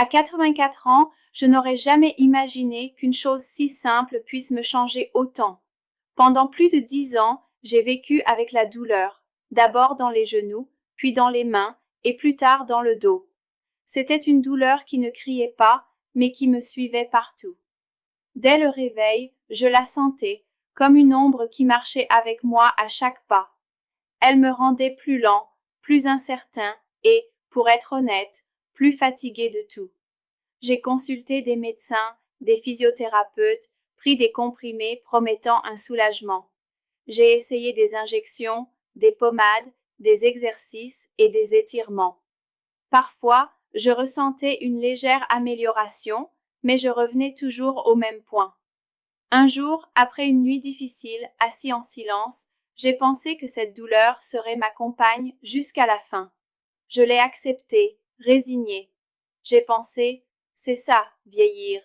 À 84 ans, je n'aurais jamais imaginé qu'une chose si simple puisse me changer autant. Pendant plus de 10 ans, j'ai vécu avec la douleur, d'abord dans les genoux, puis dans les mains, et plus tard dans le dos. C'était une douleur qui ne criait pas, mais qui me suivait partout. Dès le réveil, je la sentais, comme une ombre qui marchait avec moi à chaque pas. Elle me rendait plus lent, plus incertain et, pour être honnête, plus fatigué de tout. J'ai consulté des médecins, des physiothérapeutes, pris des comprimés promettant un soulagement. J'ai essayé des injections, des pommades, des exercices et des étirements. Parfois, je ressentais une légère amélioration, mais je revenais toujours au même point. Un jour, après une nuit difficile, assis en silence, j'ai pensé que cette douleur serait ma compagne jusqu'à la fin. Je l'ai acceptée, résignée. J'ai pensé, c'est ça, vieillir.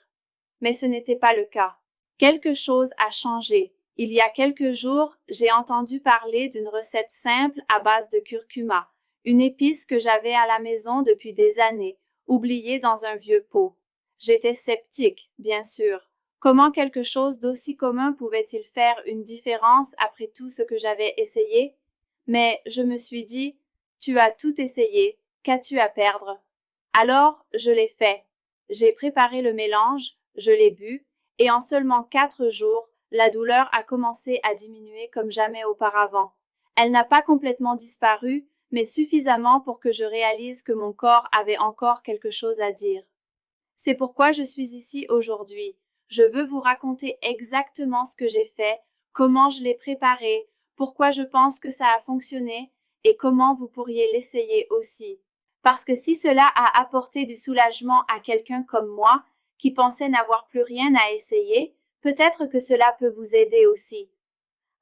Mais ce n'était pas le cas. Quelque chose a changé. Il y a quelques jours, j'ai entendu parler d'une recette simple à base de curcuma, une épice que j'avais à la maison depuis des années, oubliée dans un vieux pot. J'étais sceptique, bien sûr. Comment quelque chose d'aussi commun pouvait-il faire une différence après tout ce que j'avais essayé? Mais je me suis dit, tu as tout essayé, qu'as-tu à perdre? Alors, je l'ai fait. J'ai préparé le mélange, je l'ai bu, et en seulement 4 jours, la douleur a commencé à diminuer comme jamais auparavant. Elle n'a pas complètement disparu, mais suffisamment pour que je réalise que mon corps avait encore quelque chose à dire. C'est pourquoi je suis ici aujourd'hui. Je veux vous raconter exactement ce que j'ai fait, comment je l'ai préparé, pourquoi je pense que ça a fonctionné et comment vous pourriez l'essayer aussi. Parce que si cela a apporté du soulagement à quelqu'un comme moi, qui pensait n'avoir plus rien à essayer, peut-être que cela peut vous aider aussi.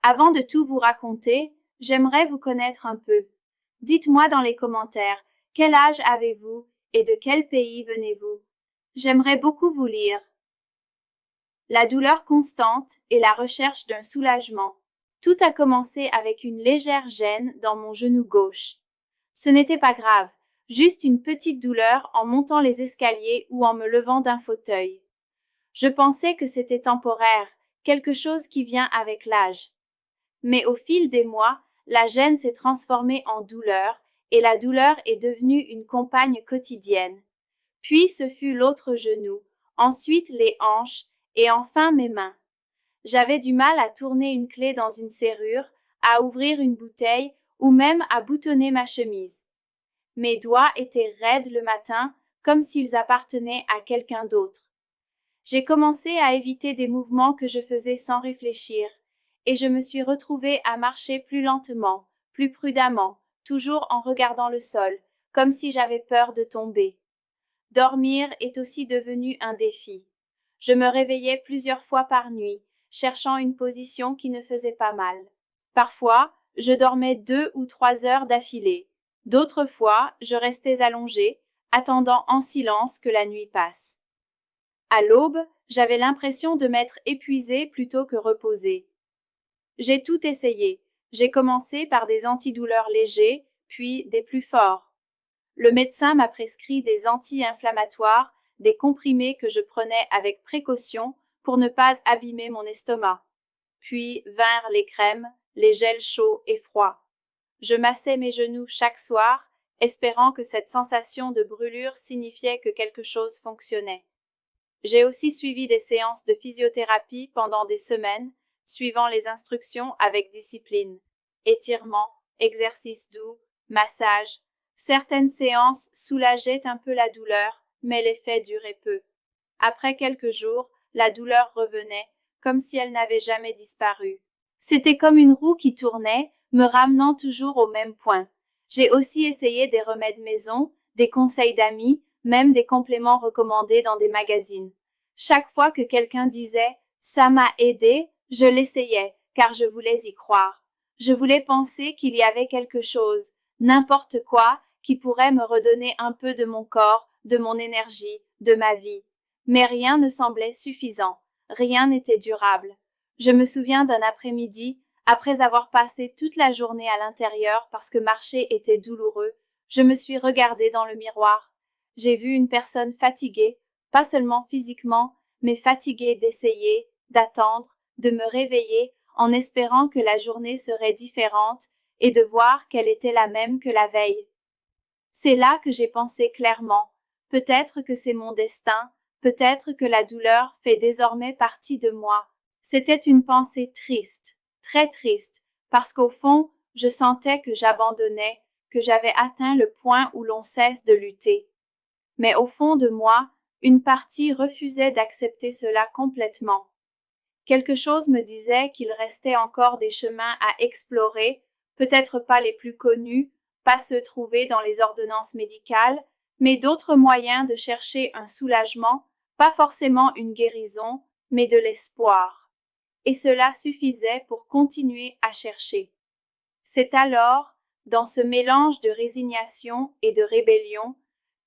Avant de tout vous raconter, j'aimerais vous connaître un peu. Dites-moi dans les commentaires, quel âge avez-vous et de quel pays venez-vous? J'aimerais beaucoup vous lire. La douleur constante et la recherche d'un soulagement. Tout a commencé avec une légère gêne dans mon genou gauche. Ce n'était pas grave, juste une petite douleur en montant les escaliers ou en me levant d'un fauteuil. Je pensais que c'était temporaire, quelque chose qui vient avec l'âge. Mais au fil des mois, la gêne s'est transformée en douleur et la douleur est devenue une compagne quotidienne. Puis ce fut l'autre genou, ensuite les hanches et enfin mes mains. J'avais du mal à tourner une clé dans une serrure, à ouvrir une bouteille ou même à boutonner ma chemise. Mes doigts étaient raides le matin, comme s'ils appartenaient à quelqu'un d'autre. J'ai commencé à éviter des mouvements que je faisais sans réfléchir, et je me suis retrouvée à marcher plus lentement, plus prudemment, toujours en regardant le sol, comme si j'avais peur de tomber. Dormir est aussi devenu un défi. Je me réveillais plusieurs fois par nuit, cherchant une position qui ne faisait pas mal. Parfois, je dormais 2 ou 3 heures d'affilée. D'autres fois, je restais allongée, attendant en silence que la nuit passe. À l'aube, j'avais l'impression de m'être épuisée plutôt que reposée. J'ai tout essayé. J'ai commencé par des antidouleurs légers, puis des plus forts. Le médecin m'a prescrit des anti-inflammatoires, des comprimés que je prenais avec précaution pour ne pas abîmer mon estomac. Puis vinrent les crèmes, les gels chauds et froids. Je massais mes genoux chaque soir, espérant que cette sensation de brûlure signifiait que quelque chose fonctionnait. J'ai aussi suivi des séances de physiothérapie pendant des semaines, suivant les instructions avec discipline. Étirements, exercices doux, massages. Certaines séances soulageaient un peu la douleur, mais l'effet durait peu. Après quelques jours, la douleur revenait, comme si elle n'avait jamais disparu. C'était comme une roue qui tournait, me ramenant toujours au même point. J'ai aussi essayé des remèdes maison, des conseils d'amis, même des compléments recommandés dans des magazines. Chaque fois que quelqu'un disait « ça m'a aidé », je l'essayais, car je voulais y croire. Je voulais penser qu'il y avait quelque chose, n'importe quoi, qui pourrait me redonner un peu de mon corps, de mon énergie, de ma vie. Mais rien ne semblait suffisant, rien n'était durable. Je me souviens d'un après-midi, après avoir passé toute la journée à l'intérieur parce que marcher était douloureux, je me suis regardée dans le miroir. J'ai vu une personne fatiguée, pas seulement physiquement, mais fatiguée d'essayer, d'attendre, de me réveiller en espérant que la journée serait différente et de voir qu'elle était la même que la veille. C'est là que j'ai pensé clairement. Peut-être que c'est mon destin, peut-être que la douleur fait désormais partie de moi. C'était une pensée triste, très triste, parce qu'au fond, je sentais que j'abandonnais, que j'avais atteint le point où l'on cesse de lutter. Mais au fond de moi, une partie refusait d'accepter cela complètement. Quelque chose me disait qu'il restait encore des chemins à explorer, peut-être pas les plus connus, pas ceux trouvés dans les ordonnances médicales, mais d'autres moyens de chercher un soulagement, pas forcément une guérison, mais de l'espoir. Et cela suffisait pour continuer à chercher. C'est alors, dans ce mélange de résignation et de rébellion,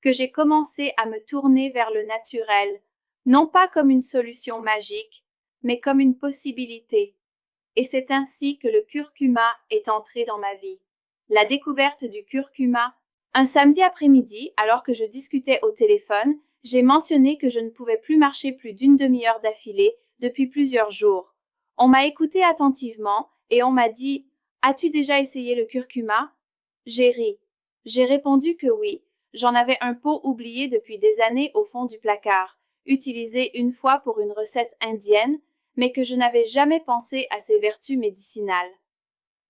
que j'ai commencé à me tourner vers le naturel, non pas comme une solution magique, mais comme une possibilité. Et c'est ainsi que le curcuma est entré dans ma vie. La découverte du curcuma. Un samedi après-midi, alors que je discutais au téléphone, j'ai mentionné que je ne pouvais plus marcher plus d'une demi-heure d'affilée depuis plusieurs jours. On m'a écouté attentivement et on m'a dit « As-tu déjà essayé le curcuma ?» J'ai ri. J'ai répondu que oui. J'en avais un pot oublié depuis des années au fond du placard, utilisé une fois pour une recette indienne, mais que je n'avais jamais pensé à ses vertus médicinales.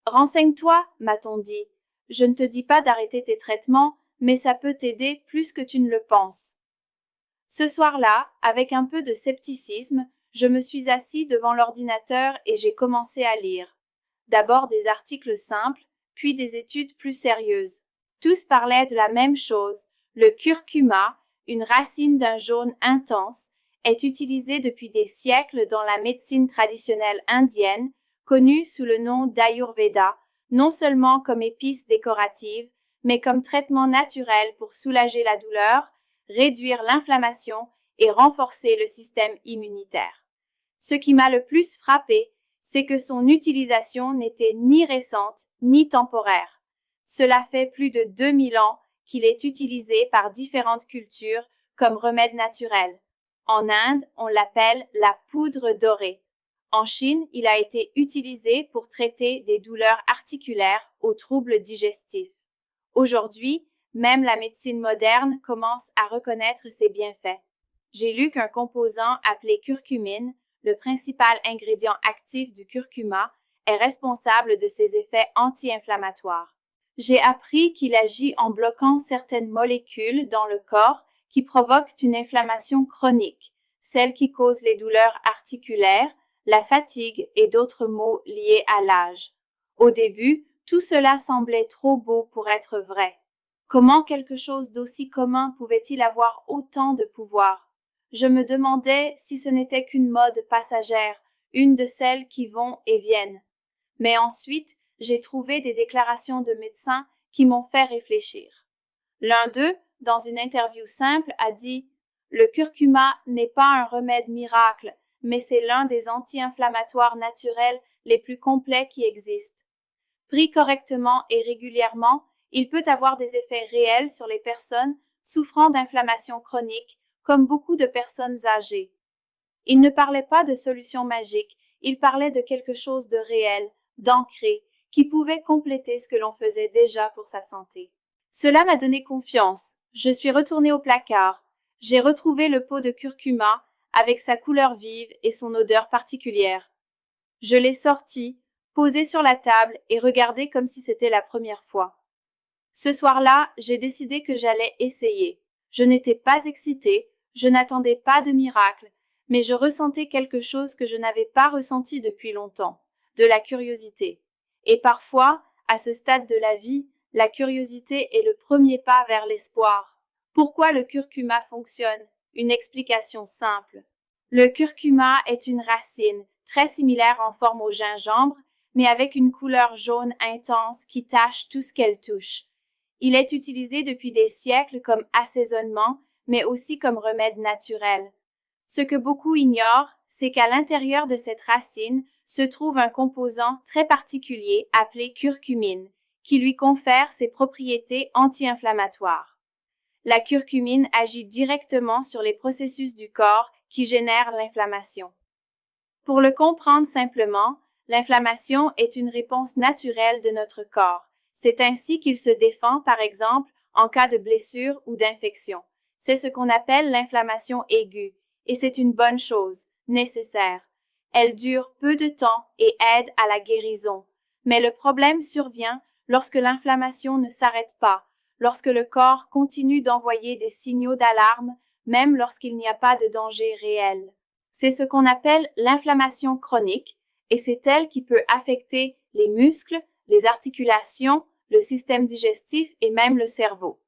Renseigne-toi, m'a-t-on dit. Je ne te dis pas d'arrêter tes traitements, mais ça peut t'aider plus que tu ne le penses. Ce soir-là, avec un peu de scepticisme, je me suis assis devant l'ordinateur et j'ai commencé à lire. D'abord des articles simples, puis des études plus sérieuses. Tous parlaient de la même chose. Le curcuma, une racine d'un jaune intense, est utilisé depuis des siècles dans la médecine traditionnelle indienne, connue sous le nom d'Ayurveda, non seulement comme épice décorative, mais comme traitement naturel pour soulager la douleur, réduire l'inflammation et renforcer le système immunitaire. Ce qui m'a le plus frappé, c'est que son utilisation n'était ni récente ni temporaire. Cela fait plus de 2000 ans qu'il est utilisé par différentes cultures comme remède naturel. En Inde, on l'appelle la poudre dorée. En Chine, il a été utilisé pour traiter des douleurs articulaires aux troubles digestifs. Aujourd'hui, même la médecine moderne commence à reconnaître ses bienfaits. J'ai lu qu'un composant appelé curcumine, le principal ingrédient actif du curcuma, est responsable de ses effets anti-inflammatoires. J'ai appris qu'il agit en bloquant certaines molécules dans le corps qui provoquent une inflammation chronique, celles qui causent les douleurs articulaires, la fatigue et d'autres maux liés à l'âge. Au début, tout cela semblait trop beau pour être vrai. Comment quelque chose d'aussi commun pouvait-il avoir autant de pouvoir? Je me demandais si ce n'était qu'une mode passagère, une de celles qui vont et viennent. Mais ensuite, j'ai trouvé des déclarations de médecins qui m'ont fait réfléchir. L'un d'eux, dans une interview simple, a dit « Le curcuma n'est pas un remède miracle, mais c'est l'un des anti-inflammatoires naturels les plus complets qui existent. Pris correctement et régulièrement, il peut avoir des effets réels sur les personnes souffrant d'inflammation chronique, comme beaucoup de personnes âgées. » Il ne parlait pas de solution magique, il parlait de quelque chose de réel, d'ancré, qui pouvait compléter ce que l'on faisait déjà pour sa santé. Cela m'a donné confiance. Je suis retournée au placard. J'ai retrouvé le pot de curcuma avec sa couleur vive et son odeur particulière. Je l'ai sorti, posé sur la table et regardé comme si c'était la première fois. Ce soir-là, j'ai décidé que j'allais essayer. Je n'étais pas excitée, je n'attendais pas de miracle, mais je ressentais quelque chose que je n'avais pas ressenti depuis longtemps, de la curiosité. Et parfois, à ce stade de la vie, la curiosité est le premier pas vers l'espoir. Pourquoi le curcuma fonctionne? Une explication simple. Le curcuma est une racine, très similaire en forme au gingembre, mais avec une couleur jaune intense qui tache tout ce qu'elle touche. Il est utilisé depuis des siècles comme assaisonnement, mais aussi comme remède naturel. Ce que beaucoup ignorent, c'est qu'à l'intérieur de cette racine se trouve un composant très particulier appelé curcumine, qui lui confère ses propriétés anti-inflammatoires. La curcumine agit directement sur les processus du corps qui génèrent l'inflammation. Pour le comprendre simplement, l'inflammation est une réponse naturelle de notre corps. C'est ainsi qu'il se défend, par exemple, en cas de blessure ou d'infection. C'est ce qu'on appelle l'inflammation aiguë, et c'est une bonne chose, nécessaire. Elle dure peu de temps et aide à la guérison. Mais le problème survient lorsque l'inflammation ne s'arrête pas, lorsque le corps continue d'envoyer des signaux d'alarme, même lorsqu'il n'y a pas de danger réel. C'est ce qu'on appelle l'inflammation chronique, et c'est elle qui peut affecter les muscles, les articulations, le système digestif et même le cerveau.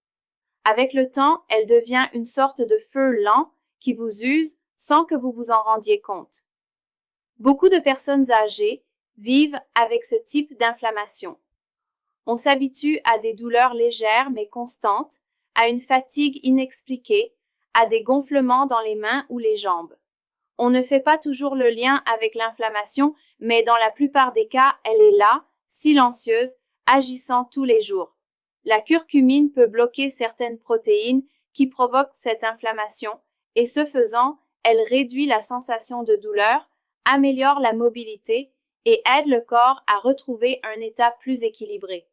Avec le temps, elle devient une sorte de feu lent qui vous use sans que vous vous en rendiez compte. Beaucoup de personnes âgées vivent avec ce type d'inflammation. On s'habitue à des douleurs légères mais constantes, à une fatigue inexpliquée, à des gonflements dans les mains ou les jambes. On ne fait pas toujours le lien avec l'inflammation, mais dans la plupart des cas, elle est là, silencieuse, agissant tous les jours. La curcumine peut bloquer certaines protéines qui provoquent cette inflammation et ce faisant, elle réduit la sensation de douleur, améliore la mobilité et aide le corps à retrouver un état plus équilibré.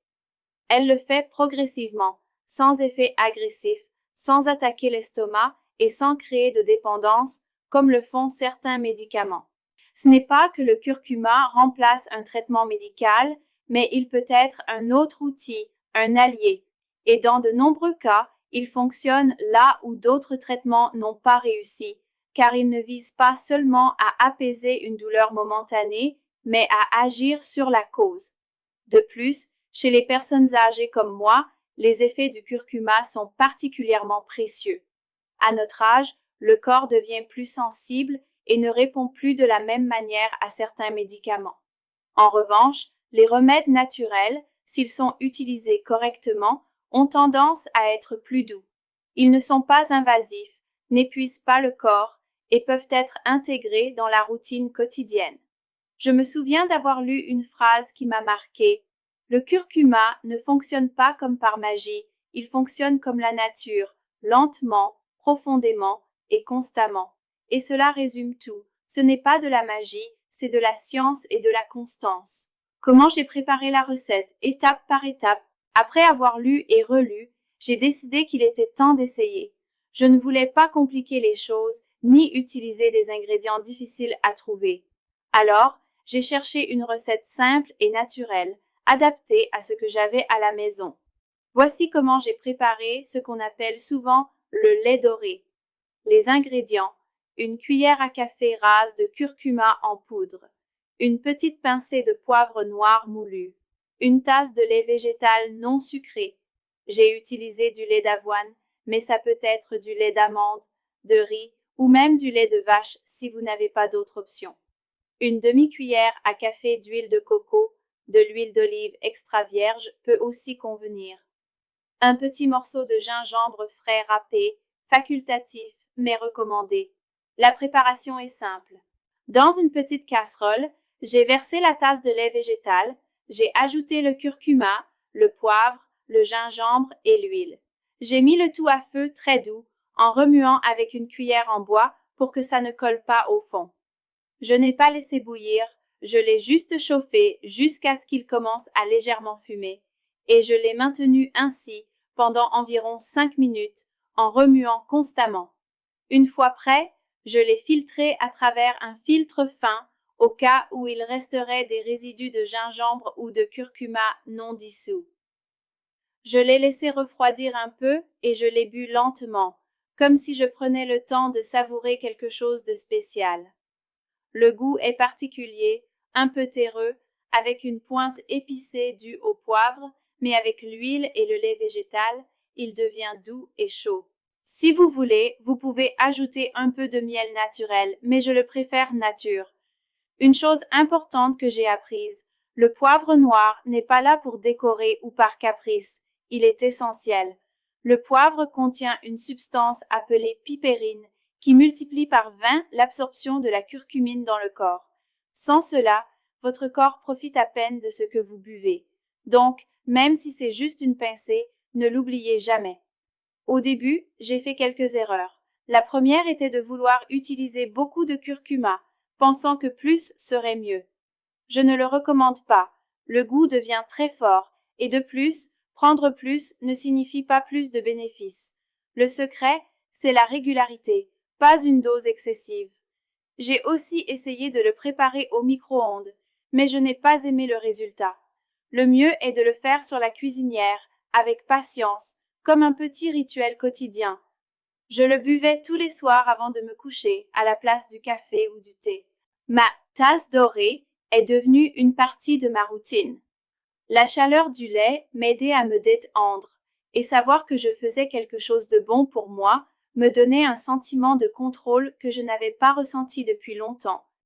Elle le fait progressivement, sans effet agressif, sans attaquer l'estomac et sans créer de dépendance, comme le font certains médicaments. Ce n'est pas que le curcuma remplace un traitement médical, mais il peut être un autre outil, un allié. Et dans de nombreux cas, il fonctionne là où d'autres traitements n'ont pas réussi, car il ne vise pas seulement à apaiser une douleur momentanée, mais à agir sur la cause. De plus, chez les personnes âgées comme moi, les effets du curcuma sont particulièrement précieux. À notre âge, le corps devient plus sensible et ne répond plus de la même manière à certains médicaments. En revanche, les remèdes naturels, s'ils sont utilisés correctement, ont tendance à être plus doux. Ils ne sont pas invasifs, n'épuisent pas le corps et peuvent être intégrés dans la routine quotidienne. Je me souviens d'avoir lu une phrase qui m'a marquée. Le curcuma ne fonctionne pas comme par magie, il fonctionne comme la nature, lentement, profondément et constamment. Et cela résume tout. Ce n'est pas de la magie, c'est de la science et de la constance. Comment j'ai préparé la recette, étape par étape. Après avoir lu et relu, j'ai décidé qu'il était temps d'essayer. Je ne voulais pas compliquer les choses, ni utiliser des ingrédients difficiles à trouver. Alors, j'ai cherché une recette simple et naturelle, adaptée à ce que j'avais à la maison. Voici comment j'ai préparé ce qu'on appelle souvent le lait doré. Les ingrédients: une cuillère à café rase de curcuma en poudre, une petite pincée de poivre noir moulu, une tasse de lait végétal non sucré. J'ai utilisé du lait d'avoine, mais ça peut être du lait d'amande, de riz ou même du lait de vache si vous n'avez pas d'autre option. Une demi-cuillère à café d'huile de coco, de l'huile d'olive extra vierge peut aussi convenir. Un petit morceau de gingembre frais râpé, facultatif mais recommandé. La préparation est simple. Dans une petite casserole, j'ai versé la tasse de lait végétal, j'ai ajouté le curcuma, le poivre, le gingembre et l'huile. J'ai mis le tout à feu très doux, en remuant avec une cuillère en bois pour que ça ne colle pas au fond. Je n'ai pas laissé bouillir, je l'ai juste chauffé jusqu'à ce qu'il commence à légèrement fumer, et je l'ai maintenu ainsi pendant environ 5 minutes en remuant constamment. Une fois prêt, je l'ai filtré à travers un filtre fin au cas où il resterait des résidus de gingembre ou de curcuma non dissous. Je l'ai laissé refroidir un peu et je l'ai bu lentement, comme si je prenais le temps de savourer quelque chose de spécial. Le goût est particulier, un peu terreux, avec une pointe épicée due au poivre, mais avec l'huile et le lait végétal, il devient doux et chaud. Si vous voulez, vous pouvez ajouter un peu de miel naturel, mais je le préfère nature. Une chose importante que j'ai apprise, le poivre noir n'est pas là pour décorer ou par caprice, il est essentiel. Le poivre contient une substance appelée pipérine qui multiplie par 20 l'absorption de la curcumine dans le corps. Sans cela, votre corps profite à peine de ce que vous buvez. Donc, même si c'est juste une pincée, ne l'oubliez jamais. Au début, j'ai fait quelques erreurs. La première était de vouloir utiliser beaucoup de curcuma, pensant que plus serait mieux. Je ne le recommande pas. Le goût devient très fort, et de plus, prendre plus ne signifie pas plus de bénéfices. Le secret, c'est la régularité, pas une dose excessive. J'ai aussi essayé de le préparer au micro-ondes, mais je n'ai pas aimé le résultat. Le mieux est de le faire sur la cuisinière, avec patience, comme un petit rituel quotidien. Je le buvais tous les soirs avant de me coucher, à la place du café ou du thé. Ma tasse dorée est devenue une partie de ma routine. La chaleur du lait m'aidait à me détendre, et savoir que je faisais quelque chose de bon pour moi me donnait un sentiment de contrôle que je n'avais pas ressenti depuis longtemps.